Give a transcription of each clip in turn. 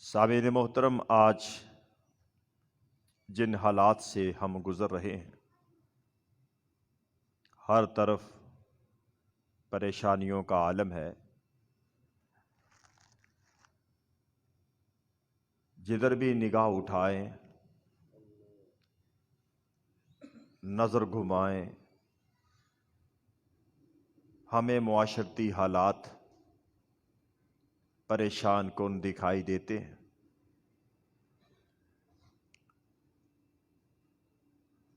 سامعین محترم، آج جن حالات سے ہم گزر رہے ہیں، ہر طرف پریشانیوں کا عالم ہے۔ جدھر بھی نگاہ اٹھائیں، نظر گھمائیں، ہمیں معاشرتی حالات پریشان کن دکھائی دیتے ہیں۔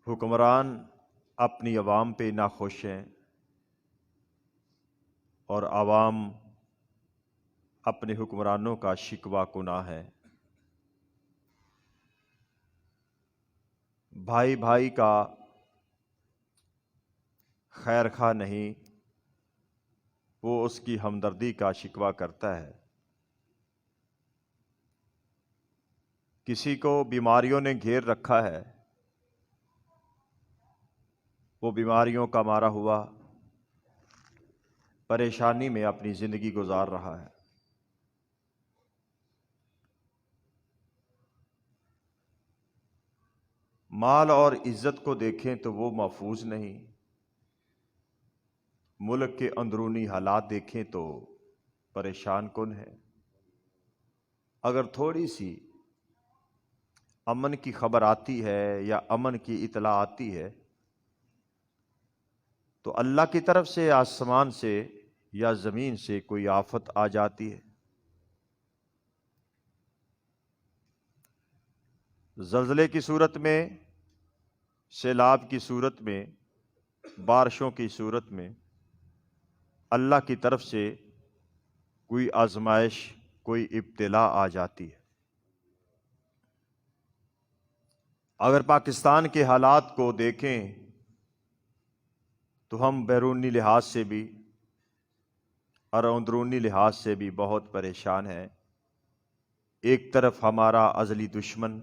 حکمران اپنی عوام پہ ناخوش ہیں اور عوام اپنے حکمرانوں کا شکوہ کناں ہے۔ بھائی بھائی کا خیر خواہ نہیں، وہ اس کی ہمدردی کا شکوہ کرتا ہے۔ کسی کو بیماریوں نے گھیر رکھا ہے، وہ بیماریوں کا مارا ہوا پریشانی میں اپنی زندگی گزار رہا ہے۔ مال اور عزت کو دیکھیں تو وہ محفوظ نہیں، ملک کے اندرونی حالات دیکھیں تو پریشان کن ہے۔ اگر تھوڑی سی امن کی خبر آتی ہے یا امن کی اطلاع آتی ہے تو اللہ کی طرف سے آسمان سے یا زمین سے کوئی آفت آ جاتی ہے۔ زلزلے کی صورت میں، سیلاب کی صورت میں، بارشوں کی صورت میں اللہ کی طرف سے کوئی آزمائش، کوئی ابتلا آ جاتی ہے۔ اگر پاکستان کے حالات کو دیکھیں تو ہم بیرونی لحاظ سے بھی اور اندرونی لحاظ سے بھی بہت پریشان ہیں۔ ایک طرف ہمارا ازلی دشمن،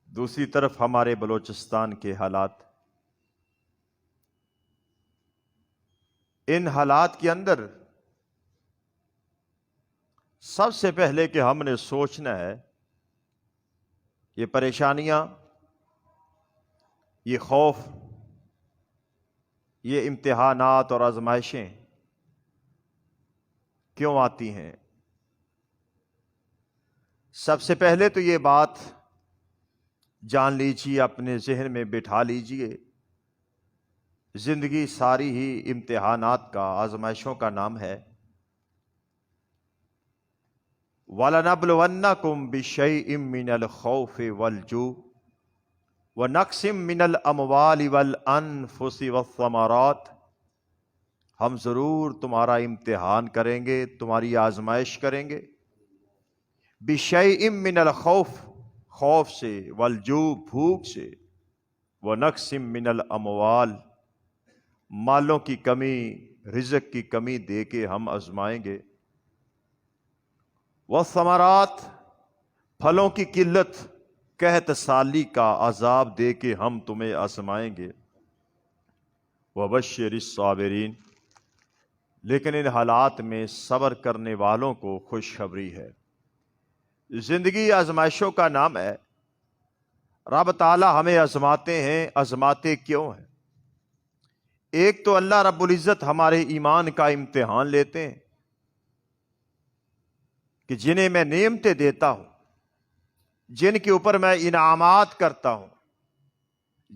دوسری طرف ہمارے بلوچستان کے حالات۔ ان حالات کے اندر سب سے پہلے کہ ہم نے سوچنا ہے، یہ پریشانیاں، یہ خوف، یہ امتحانات اور آزمائشیں کیوں آتی ہیں؟ سب سے پہلے تو یہ بات جان لیجیے، اپنے ذہن میں بٹھا لیجیے، زندگی ساری ہی امتحانات کا، آزمائشوں کا نام ہے۔ وَلَنَبْلُوَنَّكُمْ بِشَيْءٍ مِّنَ الْخَوْفِ وَالْجُوعِ وَنَقْصٍ مِّنَ الْأَمْوَالِ وَالْأَنفُسِ وَالثَّمَرَاتِ، ہم ضرور تمہارا امتحان کریں گے، تمہاری آزمائش کریں گے۔ بِشَيْءٍ مِّنَ الْخَوْفِ، خوف سے، وَالْجُوعِ، بھوک سے، وَنَقْصٍ مِّنَ الْأَمْوَالِ، مالوں کی کمی، رزق کی کمی دے کے ہم آزمائیں گے۔ والثمرات، پھلوں کی قلت، قحط سالی کا عذاب دے کے ہم تمہیں آزمائیں گے۔ وبشر الصابرین، لیکن ان حالات میں صبر کرنے والوں کو خوشخبری ہے۔ زندگی آزمائشوں کا نام ہے۔ رب تعالی ہمیں آزماتے ہیں۔ آزماتے کیوں ہیں؟ ایک تو اللہ رب العزت ہمارے ایمان کا امتحان لیتے ہیں کہ جنہیں میں نعمتیں دیتا ہوں، جن کے اوپر میں انعامات کرتا ہوں،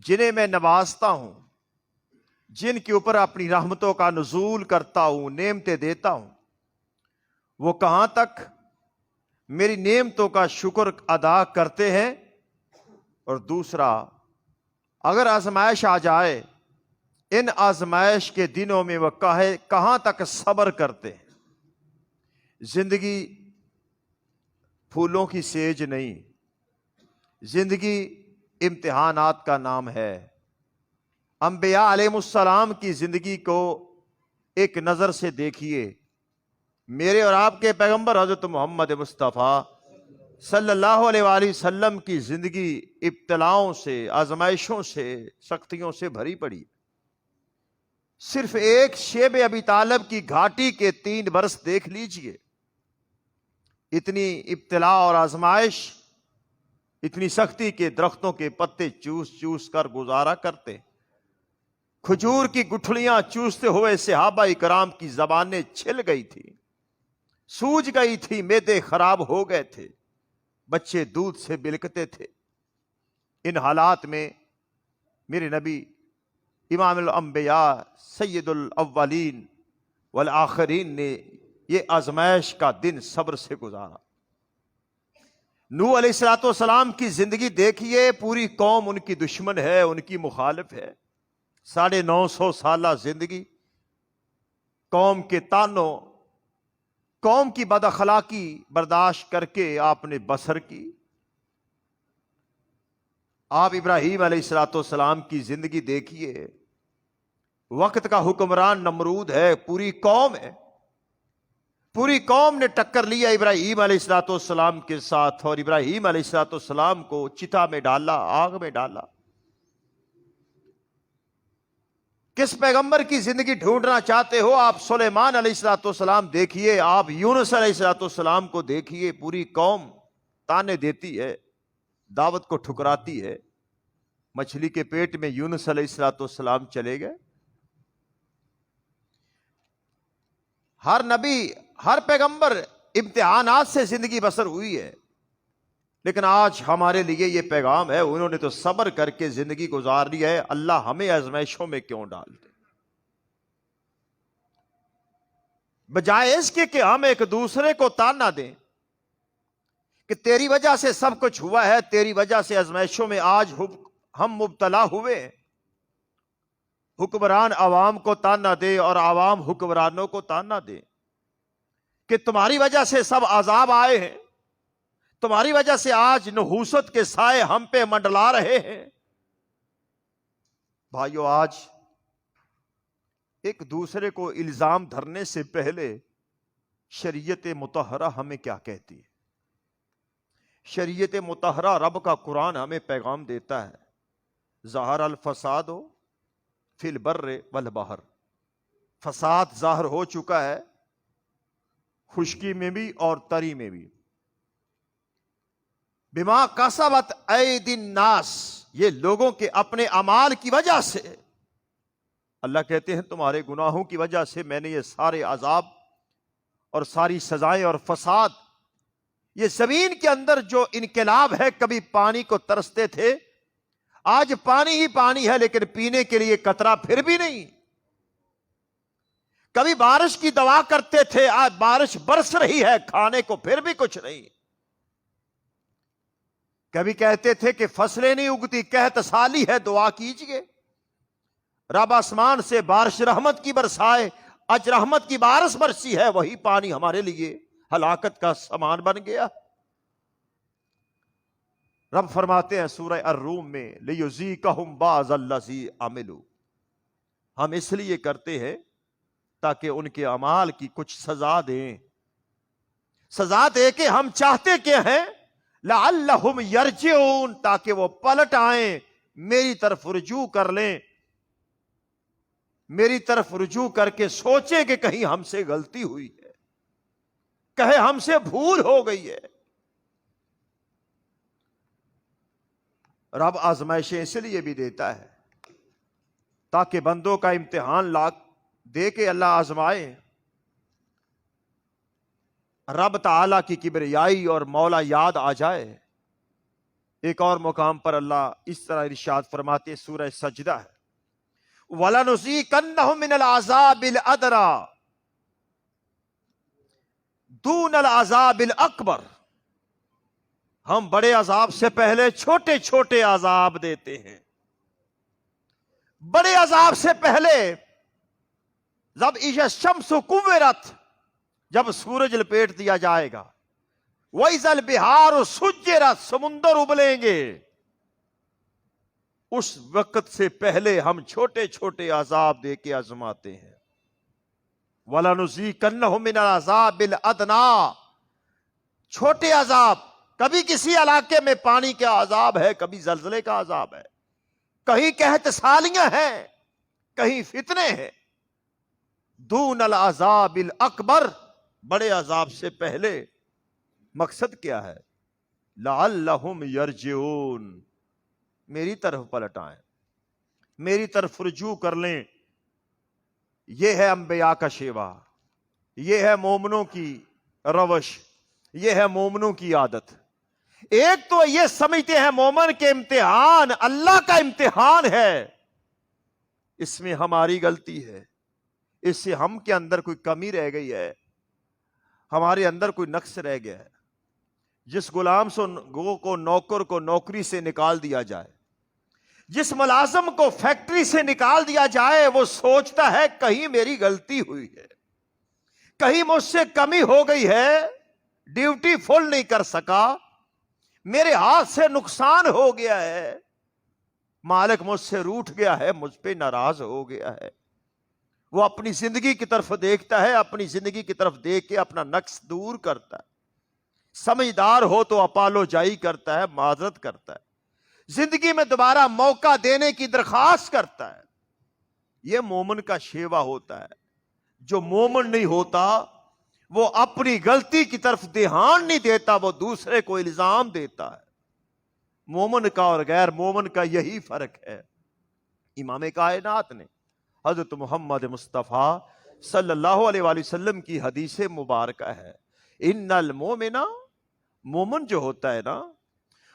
جنہیں میں نوازتا ہوں، جن کے اوپر اپنی رحمتوں کا نزول کرتا ہوں، نعمتیں دیتا ہوں، وہ کہاں تک میری نعمتوں کا شکر ادا کرتے ہیں؟ اور دوسرا، اگر آزمائش آ جائے، ان آزمائش کے دنوں میں وہ کہاں تک صبر کرتے ہیں؟ زندگی پھولوں کی سیج نہیں، زندگی امتحانات کا نام ہے۔ انبیاء علیہ السلام کی زندگی کو ایک نظر سے دیکھیے۔ میرے اور آپ کے پیغمبر حضرت محمد مصطفیٰ صلی اللہ علیہ وآلہ وسلم کی زندگی ابتلاؤں سے، آزمائشوں سے، سختیوں سے بھری پڑی۔ صرف ایک شیب ابی طالب کی گھاٹی کے 3 برس دیکھ لیجئے۔ اتنی ابتلا اور آزمائش، اتنی سختی کے درختوں کے پتے چوس چوس کر گزارا کرتے، کھجور کی گٹھلیاں چوستے ہوئے صحابہ کرام کی زبانیں چھل گئی تھی، سوج گئی تھی، معدے خراب ہو گئے تھے، بچے دودھ سے بلکتے تھے۔ ان حالات میں میرے نبی امام الانبیاء سید الاولین والآخرین نے یہ آزمائش کا دن صبر سے گزارا۔ نوح علیہ الصلوۃ والسلام کی زندگی دیکھیے، پوری قوم ان کی دشمن ہے، ان کی مخالف ہے۔ 950 سالہ زندگی، قوم کے تانوں، قوم کی بد اخلاقی برداشت کر کے آپ نے بسر کی۔ آپ ابراہیم علیہ الصلوۃ والسلام کی زندگی دیکھیے، وقت کا حکمران نمرود ہے، پوری قوم ہے، پوری قوم نے ٹکر لیا ابراہیم علیہ الصلوۃ والسلام کے ساتھ، اور ابراہیم علیہ الصلوۃ والسلام کو چتا میں ڈالا، آگ میں ڈالا۔ کس پیغمبر کی زندگی ڈھونڈنا چاہتے ہو؟ آپ سلیمان علیہ الصلوۃ والسلام دیکھیے، آپ یونس علیہ الصلوۃ والسلام کو دیکھیے، پوری قوم تانے دیتی ہے، دعوت کو ٹھکراتی ہے۔ مچھلی کے پیٹ میں یونس علیہ الصلوۃ والسلام چلے گئے۔ ہر نبی، ہر پیغمبر امتحانات سے زندگی بسر ہوئی ہے، لیکن آج ہمارے لیے یہ پیغام ہے، انہوں نے تو صبر کر کے زندگی گزار لی ہے، اللہ ہمیں آزمائشوں میں کیوں ڈالتے؟ بجائے اس کے کہ ہم ایک دوسرے کو تانا دیں کہ تیری وجہ سے سب کچھ ہوا ہے، تیری وجہ سے آزمائشوں میں آج ہم مبتلا ہوئے، حکمران عوام کو تانا دے اور عوام حکمرانوں کو تانا دے کہ تمہاری وجہ سے سب عذاب آئے ہیں، تمہاری وجہ سے آج نحوست کے سائے ہم پہ منڈلا رہے ہیں۔ بھائیو، آج ایک دوسرے کو الزام دھرنے سے پہلے شریعت مطہرہ ہمیں کیا کہتی ہے؟ شریعت مطہرہ، رب کا قرآن ہمیں پیغام دیتا ہے، ظہر الفساد فی البر والبحر، فساد ظاہر ہو چکا ہے خشکی میں بھی اور تری میں بھی، بما کسبت ایدی الناس، یہ لوگوں کے اپنے اعمال کی وجہ سے۔ اللہ کہتے ہیں تمہارے گناہوں کی وجہ سے میں نے یہ سارے عذاب اور ساری سزائیں اور فساد، یہ زمین کے اندر جو انقلاب ہے، کبھی پانی کو ترستے تھے، آج پانی ہی پانی ہے لیکن پینے کے لیے قطرہ پھر بھی نہیں۔ کبھی بارش کی دعا کرتے تھے، آج بارش برس رہی ہے، کھانے کو پھر بھی کچھ نہیں۔ کبھی کہتے تھے کہ فصلیں نہیں اگتی، قحط سالی ہے، دعا کیجئے رب آسمان سے بارش رحمت کی برسائے، اج رحمت کی بارش برسی ہے، وہی پانی ہمارے لیے ہلاکت کا سامان بن گیا۔ رب فرماتے ہیں سورہ الروم میں، لِيُذِيقَهُمْ بَعْضَ الَّذِي عَمِلُوا، ہم اس لیے کرتے ہیں تاکہ ان کے اعمال کی کچھ سزا دیں۔ سزا دے کے ہم چاہتے کیا ہیں؟ لَعَلَّهُمْ يَرْجِعُونَ، تاکہ وہ پلٹ آئیں، میری طرف رجوع کر لیں، میری طرف رجوع کر کے سوچیں کہ کہیں ہم سے غلطی ہوئی ہے، کہیں ہم سے بھول ہو گئی ہے۔ رب آزمائشیں اس لیے بھی دیتا ہے تاکہ بندوں کا امتحان دے کے اللہ آزمائے، رب تعالیٰ کی کبریائی اور مولا یاد آ جائے۔ ایک اور مقام پر اللہ اس طرح ارشاد فرماتے، سورہ سجدہ ہے، وَلَنُذِيقَنَّهُم مِّنَ الْعَذَابِ الْأَدْنَىٰ دُونَ الْعَذَابِ الْأَكْبَرِ، ہم بڑے عذاب سے پہلے چھوٹے چھوٹے عذاب دیتے ہیں۔ بڑے عذاب سے پہلے، جب اِذَا الشَّمْسُ كُوِّرَتْ، جب سورج لپیٹ دیا جائے گا، وَإِذَا الْبِحَارُ سُجِّرَتْ، سمندر ابلیں گے، اس وقت سے پہلے ہم چھوٹے چھوٹے عذاب دے کے آزماتے ہیں۔ وَلَنُذِيقَنَّهُم مِّنَ الْعَذَابِ الْأَدْنَىٰ، چھوٹے عذاب، کبھی کسی علاقے میں پانی کا عذاب ہے، کبھی زلزلے کا عذاب ہے، کہیں قحط سالیاں ہیں، کہیں فتنے ہیں، دون العذاب الاکبر، بڑے عذاب سے پہلے مقصد کیا ہے؟ لعلہم یرجعون، میری طرف پلٹ آئیں، میری طرف رجوع کر لیں۔ یہ ہے انبیاء کا شیوا، یہ ہے مومنوں کی روش، یہ ہے مومنوں کی عادت۔ ایک تو یہ سمجھتے ہیں مومن کے امتحان اللہ کا امتحان ہے، اس میں ہماری غلطی ہے، اس سے ہم کے اندر کوئی کمی رہ گئی ہے، ہمارے اندر کوئی نقص رہ گیا ہے۔ جس غلام کو نوکر کو نوکری سے نکال دیا جائے، جس ملازم کو فیکٹری سے نکال دیا جائے، وہ سوچتا ہے کہیں میری غلطی ہوئی ہے، کہیں مجھ سے کمی ہو گئی ہے، ڈیوٹی فل نہیں کر سکا، میرے ہاتھ سے نقصان ہو گیا ہے، مالک مجھ سے روٹھ گیا ہے، مجھ پہ ناراض ہو گیا ہے۔ وہ اپنی زندگی کی طرف دیکھتا ہے، اپنی زندگی کی طرف دیکھ کے اپنا نقص دور کرتا ہے۔ سمجھدار ہو تو اپالوجائی کرتا ہے، معذرت کرتا ہے، زندگی میں دوبارہ موقع دینے کی درخواست کرتا ہے۔ یہ مومن کا شیوا ہوتا ہے۔ جو مومن نہیں ہوتا وہ اپنی غلطی کی طرف دھیان نہیں دیتا، وہ دوسرے کو الزام دیتا ہے۔ مومن کا اور غیر مومن کا یہی فرق ہے۔ امام کائنات نے حضرت محمد مصطفیٰ صلی اللہ علیہ وآلہ وسلم کی حدیث مبارکہ ہے، ان المومن، مومن جو ہوتا ہے نا،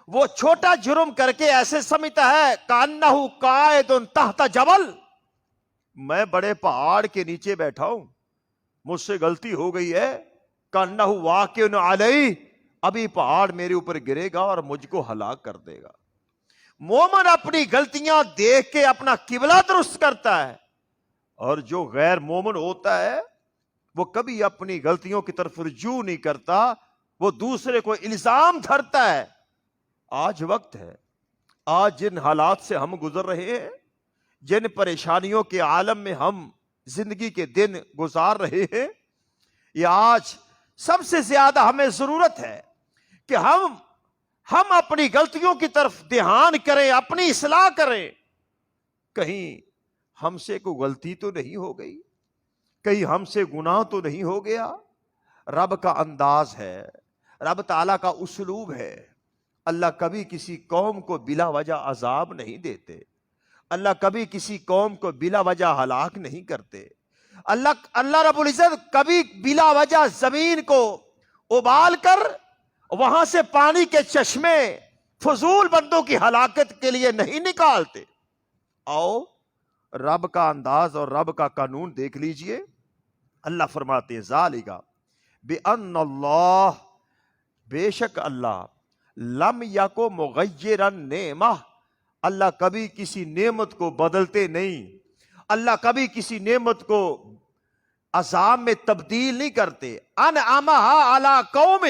وہ چھوٹا جرم کر کے ایسے سمجھتا ہے کانہ قائد تحت جبل، میں بڑے پہاڑ کے نیچے بیٹھا ہوں، مجھ سے غلطی ہو گئی ہے، کانہ واقع علیہ، ابھی پہاڑ میرے اوپر گرے گا اور مجھ کو ہلاک کر دے گا۔ مومن اپنی غلطیاں دیکھ کے اپنا قبلہ درست کرتا ہے، اور جو غیر مومن ہوتا ہے وہ کبھی اپنی غلطیوں کی طرف رجوع نہیں کرتا، وہ دوسرے کو الزام دھرتا ہے۔ آج وقت ہے، آج جن حالات سے ہم گزر رہے ہیں، جن پریشانیوں کے عالم میں ہم زندگی کے دن گزار رہے ہیں، یہ آج سب سے زیادہ ہمیں ضرورت ہے کہ ہم اپنی غلطیوں کی طرف دھیان کریں، اپنی اصلاح کریں۔ کہیں ہم سے کوئی غلطی تو نہیں ہو گئی، کہیں ہم سے گناہ تو نہیں ہو گیا۔ رب کا انداز ہے، رب تعالیٰ کا اسلوب ہے، اللہ کبھی کسی قوم کو بلا وجہ عذاب نہیں دیتے، اللہ کبھی کسی قوم کو بلا وجہ ہلاک نہیں کرتے، اللہ رب العزت کبھی بلا وجہ زمین کو ابال کر وہاں سے پانی کے چشمے فضول بندوں کی ہلاکت کے لیے نہیں نکالتے۔ آؤ رب کا انداز اور رب کا قانون دیکھ لیجئے۔ اللہ فرماتے ہیں ذالک بأن اللہ، بے شک اللہ، لم یکو مغیرا نعمہ، اللہ کبھی کسی نعمت کو بدلتے نہیں، اللہ کبھی کسی نعمت کو عذاب میں تبدیل نہیں کرتے۔ انعمہا علی قوم،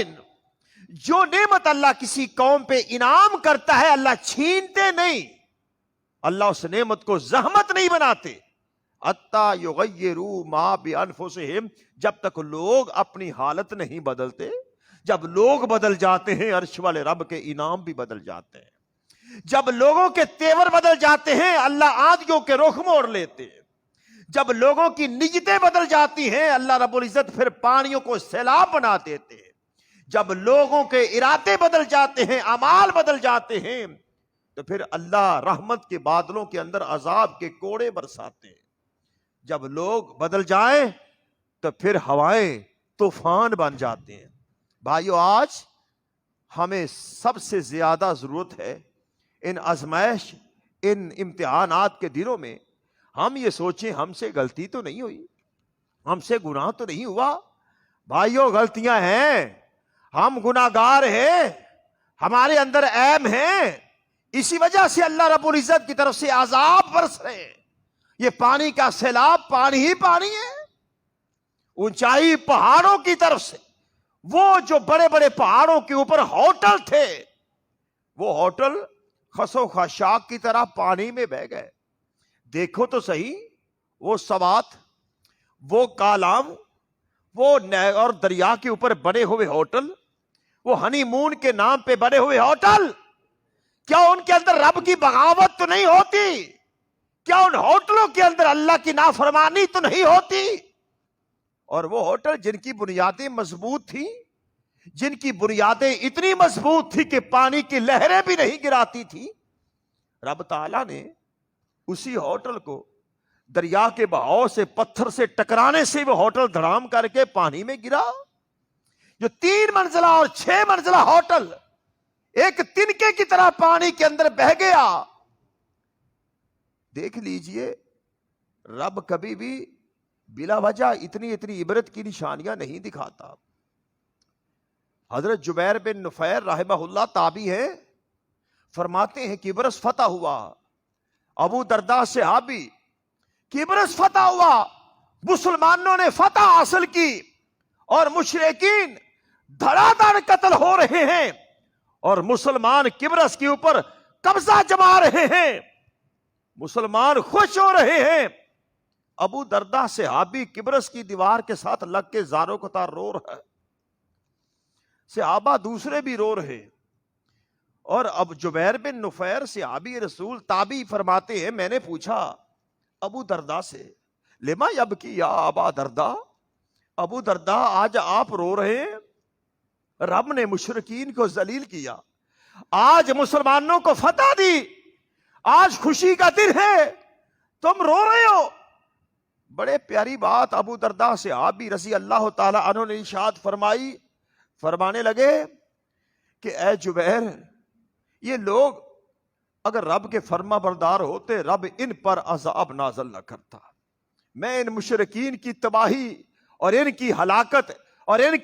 جو نعمت اللہ کسی قوم پہ انعام کرتا ہے اللہ چھینتے نہیں، اللہ اس نعمت کو زحمت نہیں بناتے۔ حتی یغیروا ما بانفسہم، جب تک لوگ اپنی حالت نہیں بدلتے۔ جب لوگ بدل جاتے ہیں عرش والے رب کے انعام بھی بدل جاتے ہیں۔ جب لوگوں کے تیور بدل جاتے ہیں اللہ آندھیوں کے رخ موڑ لیتے ہیں۔ جب لوگوں کی نیتیں بدل جاتی ہیں اللہ رب العزت پھر پانیوں کو سیلاب بنا دیتے ہیں۔ جب لوگوں کے ارادے بدل جاتے ہیں، اعمال بدل جاتے ہیں، تو پھر اللہ رحمت کے بادلوں کے اندر عذاب کے کوڑے برساتے ہیں۔ جب لوگ بدل جائیں تو پھر ہوائیں طوفان بن جاتے ہیں۔ بھائیو، آج ہمیں سب سے زیادہ ضرورت ہے ان آزمائش، ان امتحانات کے دنوں میں ہم یہ سوچیں ہم سے غلطی تو نہیں ہوئی، ہم سے گناہ تو نہیں ہوا۔ بھائیو، غلطیاں ہیں، ہم گناہگار ہیں، ہمارے اندر عیب ہیں، اسی وجہ سے اللہ رب العزت کی طرف سے عذاب برس رہے ہیں۔ یہ پانی کا سیلاب پانی ہی پانی ہے۔ اونچائی پہاڑوں کی طرف سے، وہ جو بڑے بڑے پہاڑوں کے اوپر ہوٹل تھے، وہ ہوٹل خس و خاشاک کی طرح پانی میں بہہ گئے۔ دیکھو تو صحیح، وہ سوات، وہ کالام، وہ نہر اور دریا کے اوپر بنے ہوئے ہوٹل، وہ ہنی مون کے نام پہ بنے ہوئے ہوٹل، کیا ان کے اندر رب کی بغاوت تو نہیں ہوتی؟ کیا ان ہوٹلوں کے اندر اللہ کی نافرمانی تو نہیں ہوتی؟ اور وہ ہوٹل جن کی بنیادیں مضبوط تھیں، جن کی بنیادیں اتنی مضبوط تھی کہ پانی کی لہریں بھی نہیں گراتی تھی، رب تعالیٰ نے اسی ہوٹل کو دریا کے بہاؤ سے، پتھر سے ٹکرانے سے وہ ہوٹل دھڑام کر کے پانی میں گرا۔ جو 3 منزلہ اور 6 منزلہ ہوٹل ایک تنکے کی طرح پانی کے اندر بہہ گیا۔ دیکھ لیجئے، رب کبھی بھی بلا وجہ اتنی عبرت کی نشانیاں نہیں دکھاتا۔ حضرت جبیر بن نفیر رحمہ اللہ تابعی ہے، فرماتے ہیں کہ برس فتح ہوا، ابو درداء صحابی، کہ برس فتح ہوا، مسلمانوں نے فتح حاصل کی اور مشرکین دھڑا دھڑ قتل ہو رہے ہیں اور مسلمان قبرص کے اوپر قبضہ جما رہے ہیں، مسلمان خوش ہو رہے ہیں۔ ابو درداء صحابی قبرص کی دیوار کے ساتھ لگ کے زاروں قطار رو رہا ہے، صحابہ دوسرے بھی رو رہے۔ اور اب جبیر بن نفیر صحابی رسول تابعی فرماتے ہیں، میں نے پوچھا ابو درداء سے، لما یبکی یا ابا درداء، ابو درداء آج آپ رو رہے ہیں؟ رب نے مشرکین کو ذلیل کیا، آج مسلمانوں کو فتح دی، آج خوشی کا دن ہے، تم رو رہے ہو؟ بڑے پیاری بات ابو درداء صحابی رضی اللہ تعالی عنہ نے ارشاد فرمائی، فرمانے لگے کہ اے جبیر، یہ لوگ اگر رب کے فرما بردار ہوتے رب ان پر عذاب نازل نہ کرتا۔ میں ان مشرکین کی تباہی اور ان کی ہلاکت اور ان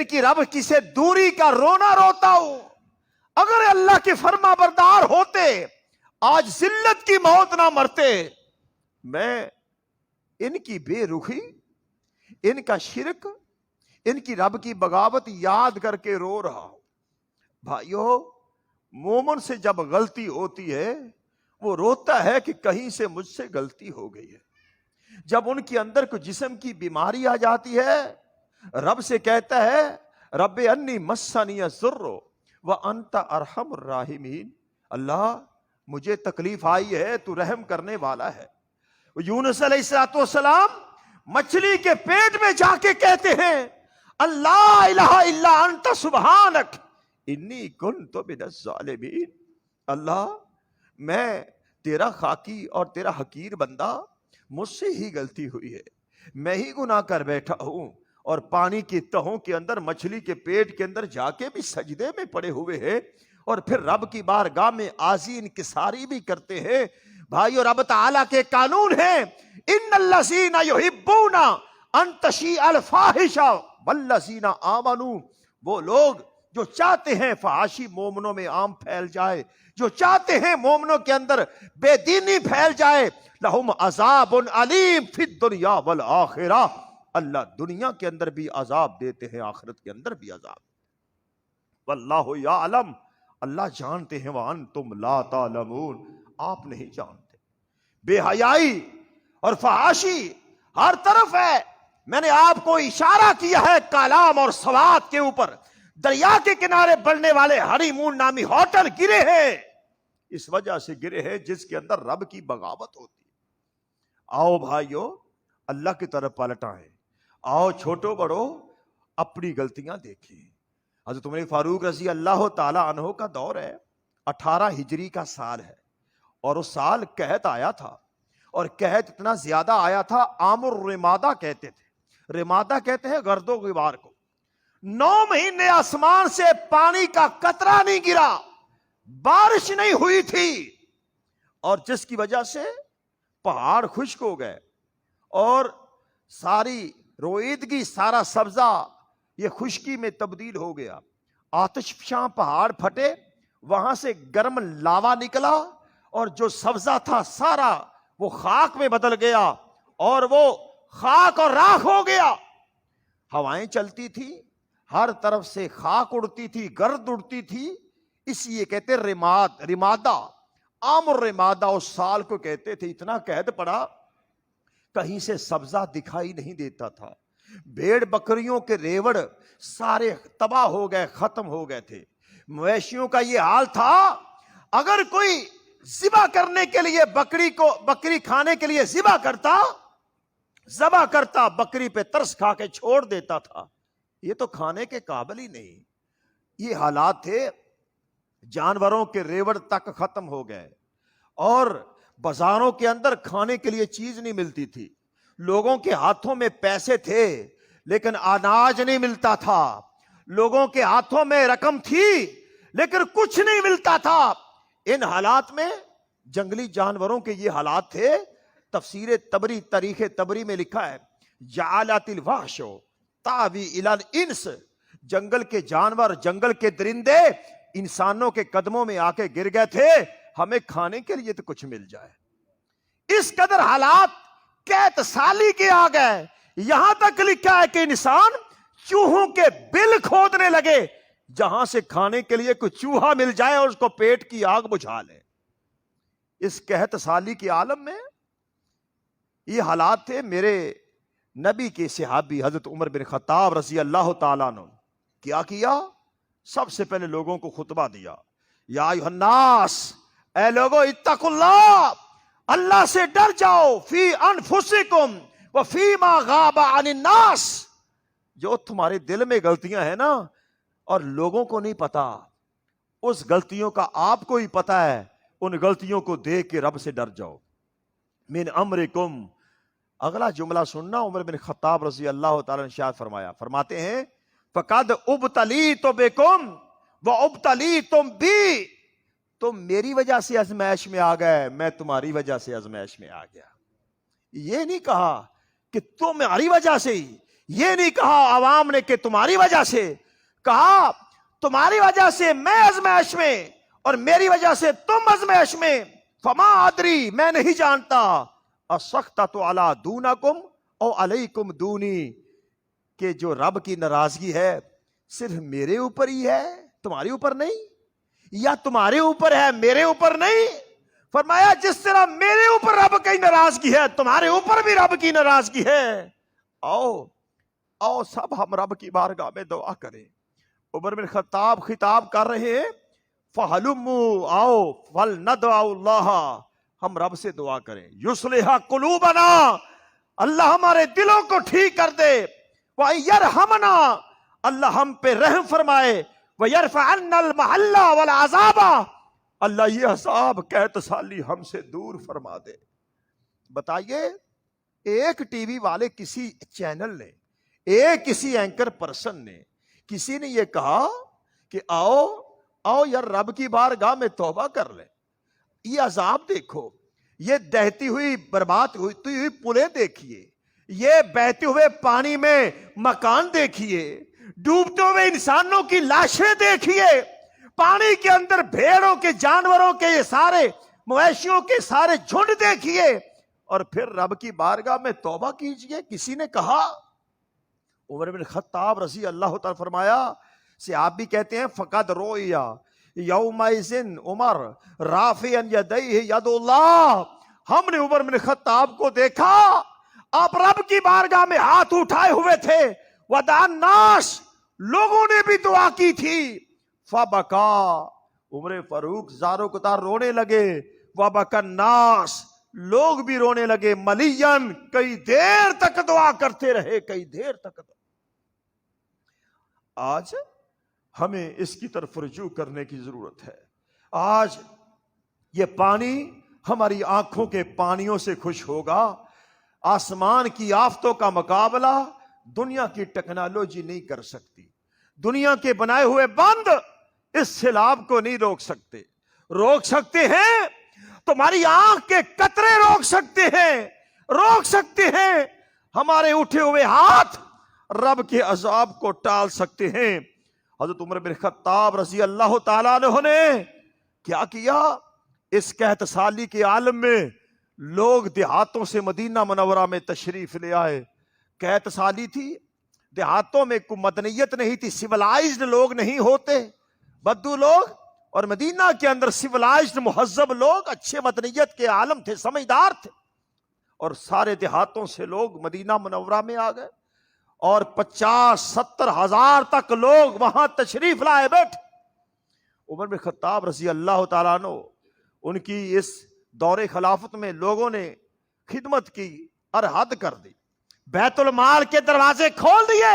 کی رب کی سے دوری کا رونا روتا ہوں۔ اگر اللہ کے فرما بردار ہوتے آج ذلت کی موت نہ مرتے۔ میں ان کی بے رخی، ان کا شرک، ان کی رب کی بغاوت یاد کر کے رو رہا ہوں۔ بھائیو، مومن سے جب غلطی ہوتی ہے وہ روتا ہے کہ کہیں سے مجھ سے غلطی ہو گئی ہے۔ جب ان کے اندر کوئی جسم کی بیماری آ جاتی ہے، رب سے کہتا ہے رب انی مسنی الضر وانت ارحم الراحمین، اللہ مجھے تکلیف آئی ہے، تو رحم کرنے والا ہے۔ یونس علیہ السلام مچھلی کے پیٹ میں جا کے کہتے ہیں اللہ الہ الا انت سبحانک انی کنت من الظالمین، اللہ میں تیرا خاکی اور تیرا حقیر بندہ، مجھ سے ہی غلطی ہوئی ہے، میں ہی گناہ کر بیٹھا ہوں۔ اور پانی کی تہوں کے اندر، مچھلی کے پیٹ کے اندر جا کے بھی سجدے میں پڑے ہوئے ہیں اور پھر رب کی بارگاہ میں عاجزی انکساری بھی کرتے ہیں۔ بھائیو، رب تعالیٰ کے قانون ہیں، ان الذین یحبون ان تشیع الفاحشہ والذین آمنوا، وہ لوگ جو چاہتے ہیں فحاشی مومنوں میں عام پھیل جائے، جو چاہتے ہیں مومنوں کے اندر بے دینی پھیل جائے، لہم عذاب علیم فی الدنیا والآخرہ، اللہ دنیا کے اندر بھی عذاب دیتے ہیں، آخرت کے اندر بھی عذاب۔ واللہ یعلم، اللہ جانتے ہیں، وانتم لا تعلمون، آپ نہیں جانتے۔ بے حیائی اور فحاشی ہر طرف ہے۔ میں نے آپ کو اشارہ کیا ہے کالام اور سوات کے اوپر، دریا کے کنارے بننے والے ہری مون نامی ہوٹل گرے ہیں، اس وجہ سے گرے ہیں جس کے اندر رب کی بغاوت ہوتی ہے۔ آؤ بھائیو، اللہ کی طرف پلٹ آئیں، آؤ چھوٹو بڑو اپنی غلطیاں دیکھیں۔ حضرت عمر فاروق رضی اللہ تعالی عنہ کا دور ہے، 18 ہجری کا سال ہے، اور اس سال قحط آیا تھا، اور قحط اتنا زیادہ آیا تھا، عام الرمادہ کہتے تھے، رمادہ کہتے ہیں گرد و غبار کو۔ 9 مہینے آسمان سے پانی کا قطرہ نہیں گرا، بارش نہیں ہوئی تھی، اور جس کی وجہ سے پہاڑ خشک ہو گئے اور ساری رویدگی، سارا سبزہ یہ خشکی میں تبدیل ہو گیا۔ آتش فشاں پہاڑ پھٹے، وہاں سے گرم لاوا نکلا، اور جو سبزہ تھا سارا وہ خاک میں بدل گیا، اور وہ خاک اور راکھ ہو گیا۔ ہوائیں چلتی تھی، ہر طرف سے خاک اڑتی تھی، گرد اڑتی تھی، اس لیے کہتے رمادہ، عام الرمادہ اس سال کو کہتے تھے۔ اتنا قحط پڑا، کہیں سے سبزہ دکھائی نہیں دیتا تھا، بھیڑ بکریوں کے ریوڑ سارے تباہ ہو گئے، ختم ہو گئے تھے۔ مویشیوں کا یہ حال تھا، اگر کوئی ذبح کرنے کے لیے بکری کھانے کے لیے ذبح کرتا، بکری پہ ترس کھا کے چھوڑ دیتا تھا، یہ تو کھانے کے قابل ہی نہیں. یہ حالات تھے, جانوروں کے ریوڑ تک ختم ہو گئے, اور بازاروں کے اندر کھانے کے لیے چیز نہیں ملتی تھی. لوگوں کے ہاتھوں میں پیسے تھے لیکن اناج نہیں ملتا تھا. لوگوں کے ہاتھوں میں رقم تھی لیکن کچھ نہیں ملتا تھا. ان حالات میں جنگلی جانوروں کے یہ حالات تھے. تفسیر تبری, تاریخ تبری میں لکھا ہے, جعلت الوحش تاوی الی الانس, جنگل کے جانور, جنگل کے درندے انسانوں کے قدموں میں آ کے گر گئے تھے, ہمیں کھانے کے لیے تو کچھ مل جائے. اس قدر حالات قحط سالی کے آ گئے. یہاں تک لکھا ہے کہ انسان چوہوں کے بل کھودنے لگے, جہاں سے کھانے کے لیے کوئی چوہا مل جائے اور اس کو پیٹ کی آگ بجھا لے. اس قحط سالی کے عالم میں یہ حالات تھے. میرے نبی کے صحابی حضرت عمر بن خطاب رضی اللہ تعالیٰ عنہ کیا, سب سے پہلے لوگوں کو خطبہ دیا, یا ایھا الناس, اے لوگو, اتقوا اللہ, اللہ سے ڈر جاؤ, فی انفسکم وفی ما غاب عن الناس, جو تمہارے دل میں غلطیاں ہیں نا اور لوگوں کو نہیں پتا, اس غلطیوں کا آپ کو ہی پتا ہے, ان غلطیوں کو دیکھ کے رب سے ڈر جاؤ. من امرکم, اگلا جملہ سننا, عمر بن خطاب رضی اللہ تعالیٰ نے ارشاد فرمایا, فرماتے ہیں فقد ابتلیت بکم وابتلیتم بی, تم میری وجہ سے آزمائش میں آ گئے, میں تمہاری وجہ سے آزمائش میں آ گیا. یہ نہیں کہا کہ تمہاری وجہ سے ہی, یہ نہیں کہا عوام نے کہ تمہاری وجہ سے, کہا تمہاری وجہ سے میں آزمائش میں اور میری وجہ سے تم آزمائش میں. فما ادری, میں نہیں جانتا, اسخطۃ علی دونکم او علیکم دونی, کہ جو رب کی ناراضگی ہے صرف میرے اوپر ہی ہے, تمہارے اوپر نہیں, یا تمہارے اوپر ہے میرے اوپر نہیں. فرمایا جس طرح میرے اوپر رب کی ناراضگی ہے تمہارے اوپر بھی رب کی ناراضگی ہے. آؤ سب ہم رب کی بارگاہ میں دعا کریں. عمر بن خطاب خطاب کر رہے ہیں, فَهَلُمُّوا, آؤ, فَلْنَدْعُوا اللَّهَ, ہم رب سے دعا کریں. یصلح قلوبنا, اللہ ہمارے دلوں کو ٹھیک کر دے. وَيَرْحَمْنَا, اللہ ہم پہ رحم فرمائے. وَيَرْفَعْ عَنَّا الْمَحَلَّ وَالْعَذَابَ, اللہ یہ عذاب قحط سالی ہم سے دور فرما دے. بتائیے, ایک ٹی وی والے کسی چینل نے, ایک کسی اینکر پرسن نے, کسی نے یہ کہا کہ آؤ یار رب کی بارگاہ میں توبہ کر لیں. یہ عذاب دیکھو, یہ دہتی ہوئی برباد ہوئی پلیں دیکھیے, یہ بہتے ہوئے پانی میں مکان دیکھیے, ڈوبتے ہوئے انسانوں کی لاشیں دیکھیے, پانی کے اندر بھیڑوں کے, جانوروں کے, یہ سارے مویشیوں کے سارے جھنڈ دیکھیے, اور پھر رب کی بارگاہ میں توبہ کیجئے. کسی نے کہا. عمر بن خطاب رضی اللہ تعالی فرمایا, صحابی بھی کہتے ہیں فقد رویا یومئذ عمر رافعا یدیہ ید اللہ, ہم نے عمر بن خطاب کو دیکھا آپ رب کی بارگاہ میں ہاتھ اٹھائے ہوئے تھے. ودعا الناس, لوگوں نے بھی دعا کی تھی. فبکا, عمر فاروق زاروں قطار رونے لگے. وبکا الناس, لوگ بھی رونے لگے. ملین, کئی دیر تک دعا کرتے رہے, کئی دیر تک. آج ہمیں اس کی طرف رجوع کرنے کی ضرورت ہے. آج یہ پانی ہماری آنکھوں کے پانیوں سے خوش ہوگا. آسمان کی آفتوں کا مقابلہ دنیا کی ٹیکنالوجی نہیں کر سکتی. دنیا کے بنائے ہوئے بند اس سیلاب کو نہیں روک سکتے. روک سکتے ہیں تمہاری آنکھ کے قطرے, روک سکتے ہیں, روک سکتے ہیں ہمارے اٹھے ہوئے ہاتھ, رب کے عذاب کو ٹال سکتے ہیں. حضرت عمر بن خطاب رضی اللہ تعالیٰ عنہ نے کیا کیا, اس قحط سالی کے عالم میں لوگ دیہاتوں سے مدینہ منورہ میں تشریف لے آئے. قحط سالی تھی, دیہاتوں میں کوئی مدنیت نہیں تھی, سیولائزڈ لوگ نہیں ہوتے, بدو لوگ, اور مدینہ کے اندر سیولائزڈ مہذب لوگ, اچھے مدنیت کے عالم تھے, سمجھدار تھے, اور سارے دیہاتوں سے لوگ مدینہ منورہ میں آ گئے, اور 50-70 ہزار تک لوگ وہاں تشریف لائے بیٹھے. عمر بن خطاب رضی اللہ تعالیٰ عنہ, ان کی اس دور خلافت میں لوگوں نے خدمت کی, ارحد کر دی, بیت المال کے دروازے کھول دیے.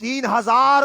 3000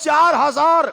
4000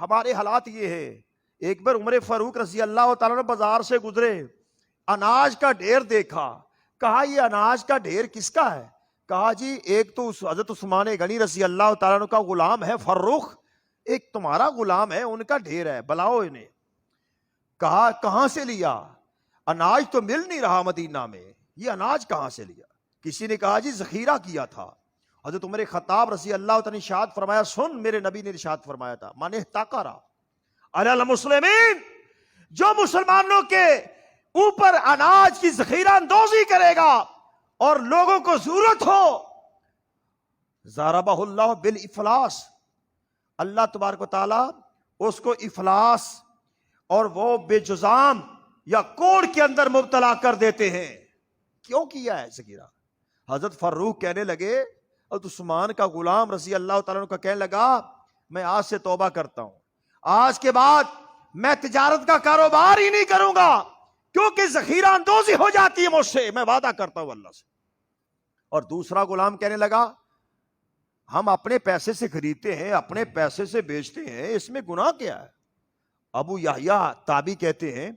ہمارے حالات یہ ہے. ایک بار عمر فاروق رضی اللہ تعالیٰ نے بازار سے گزرے, اناج کا ڈھیر دیکھا. کہا یہ اناج کا ڈھیر کس کا ہے؟ کہا جی ایک تو حضرت عثمان غنی رضی اللہ تعالیٰ کا غلام ہے فروخ, ایک تمہارا غلام ہے, ان کا ڈھیر ہے, بلاؤ انہیں. کہا کہاں سے لیا؟ اناج تو مل نہیں رہا مدینہ میں, یہ اناج کہاں سے لیا؟ کسی نے کہا جی ذخیرہ کیا تھا. حضرت عمر خطاب رضی اللہ تعالیٰ نے ارشاد فرمایا, سن میرے نبی نے ارشاد فرمایا تھا, من احتقر علی المسلمین, جو مسلمانوں کے اوپر اناج کی ذخیرہ اندوزی کرے گا اور لوگوں کو ضرورت ہو, ضربہ اللہ بالافلاس, اللہ تبارک و تعالی اس کو افلاس اور وہ بے جزام یا کوڑ کے اندر مبتلا کر دیتے ہیں. کیوں کیا ہے ذخیرہ؟ حضرت فاروق کہنے لگے, اور عثمان کا غلام رضی اللہ تعالیٰ کا کہنے لگا, میں آج سے توبہ کرتا ہوں, آج کے بعد میں تجارت کا کاروبار ہی نہیں کروں گا, کیونکہ ذخیرہ اندوزی ہو جاتی ہے مجھ سے, میں وعدہ کرتا ہوں اللہ سے. اور دوسرا غلام کہنے لگا, ہم اپنے پیسے سے خریدتے ہیں, اپنے پیسے سے بیچتے ہیں, اس میں گناہ کیا ہے؟ ابو یحییٰ تابعی کہتے ہیں,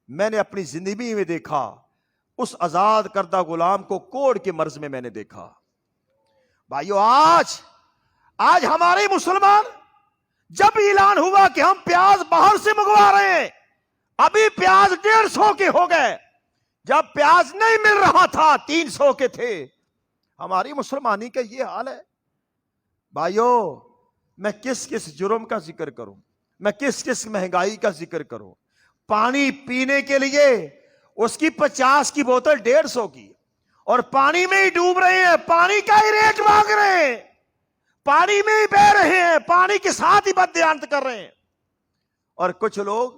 میں نے اپنی زندگی میں دیکھا اس آزاد کردہ غلام کو کوڑ کے مرض میں نے دیکھا. بھائیو, آج ہمارے مسلمان, جب اعلان ہوا کہ ہم پیاز باہر سے منگوا رہے ہیں, ابھی پیاز 150 کے ہو گئے, جب پیاز نہیں مل رہا تھا 300 کے تھے. ہماری مسلمانی کا یہ حال ہے. بھائیو, میں کس کس جرم کا ذکر کروں, میں کس کس مہنگائی کا ذکر کروں. پانی پینے کے لیے اس کی 50 کی بوتل 150 کی, اور پانی میں ہی ڈوب رہے ہیں, پانی کا ہی ریٹ مانگ رہے ہیں, پانی میں ہی بہ رہے ہیں, پانی کے ساتھ ہی بددیانت کر رہے ہیں. اور کچھ لوگ